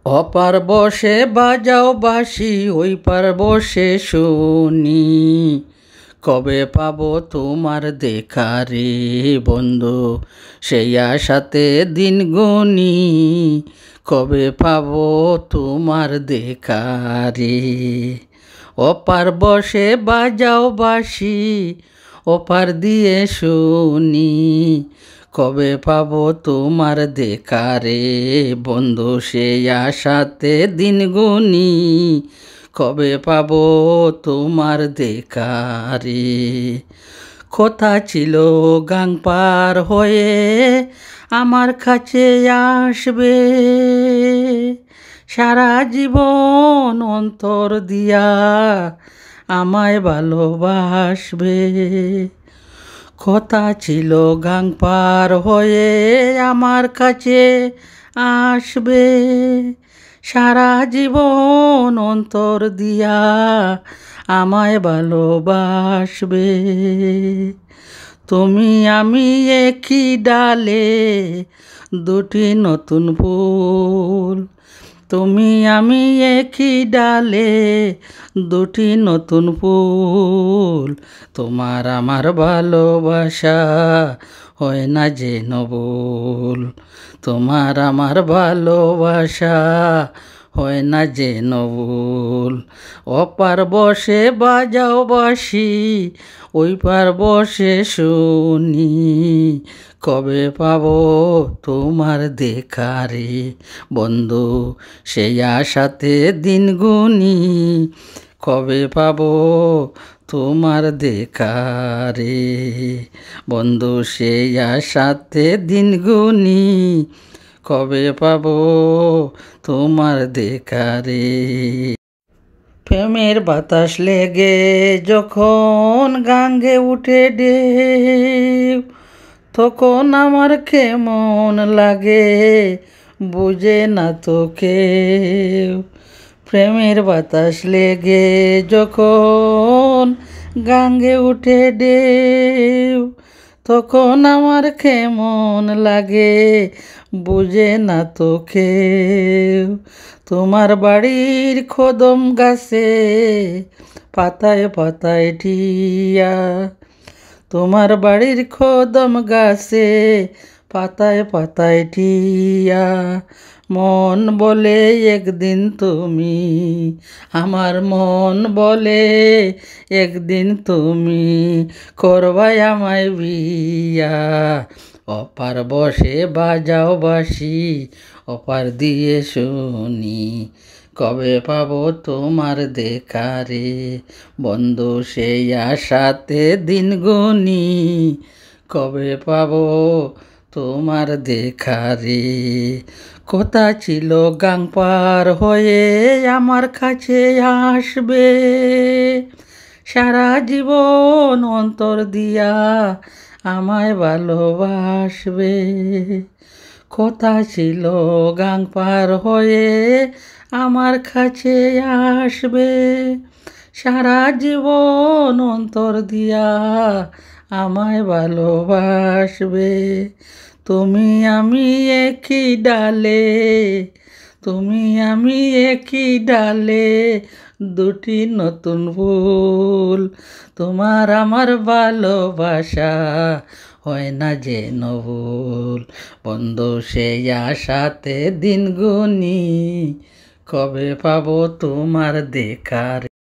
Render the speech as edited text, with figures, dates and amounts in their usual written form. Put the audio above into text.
অপার বসে বাজাও বাঁশি, ওই পার বসে শুনি। কবে পাবো তোমার দেখা রে বন্ধু, সেই আশাতে দিন গুনি। কবে পাবো তোমার দেখা রে। অপার বসে বাজাও বাঁশি, ওপার দিয়ে শুনি। কবে পাবো তোমার দেখা রে বন্ধু, সেই আশাতে দিন গুনি। কবে পাবো তোমার দেখা রে। কথা ছিল গাং পার হয়ে আমার কাছে আসবে, সারা জীবন অন্তর দিয়া আমায় ভালোবাসবে। কথা ছিল গাং পার হয়ে আমার কাছে আসবে, সারা জীবন অন্তর দিয়া আমায় ভালোবাসবে। তুমি আমি একই ডালে দুটি নতুন ফুল, তুমি আমি একই ডালে দুটি নতুন ফুল। তোমার আমার ভালোবাসা হয় না যেন ভুল, তোমার আমার ভালোবাসা হয় না যেন ভুল। অপার বসে বাজাও বাঁশি, ওই পার বসে শুনি। কবে পাবো তোমার দেখা রে বন্ধু, সেই আশাতে দিন গুনি। কবে পাবো তোমার দেখা রে বন্ধু, সেই আশাতে দিন গুনি। কবে পাবো তোমার দেখা রে। প্রেমের বাতাস লেগে যখন গাঙ্গে উঠে ঢেউ, তখন আমার কেমন লাগে বুঝে না তো কেউ। প্রেমের বাতাস লেগে যখন গাঙ্গে উঠে ঢেউ, তখন আমার কেমন লাগে বুঝে না তো কেউ। তোমার বাড়ির কদম গাছে পাতায় পাতায় টিয়া, তোমার বাড়ির কদম গাছে পাতায় পাতায় টিয়া। মন বলে একদিন তুমি, আমার মন বলে একদিন তুমি করবাই আমায় বিয়া। অপার বসে বাজাও বাঁশি, ওপার দিয়ে শুনি। কবে পাবো তোমার দেখা রে বন্ধু, সেই আশাতে দিন গুনি। কবে পাবো তোমার দেখা রে। কথা ছিল গাং পার হয়ে আমার কাছে আসবে, সারা জীবন অন্তর দিয়া আমায় ভালোবাসবে। কথা ছিল গাং পার হয়ে আমার কাছে আসবে, সারা জীবন অন্তর দিয়া আমায় ভালোবাসবে। তুমি আমি একই ডালে, তুমি আমি একই ডালে দুটি নতুন ফুল। তোমার আমার ভালোবাসা হয় না যেন ভুল বন্ধু, সেই আশাতে দিন গুনি। কবে পাবো তোমার দেখা রে।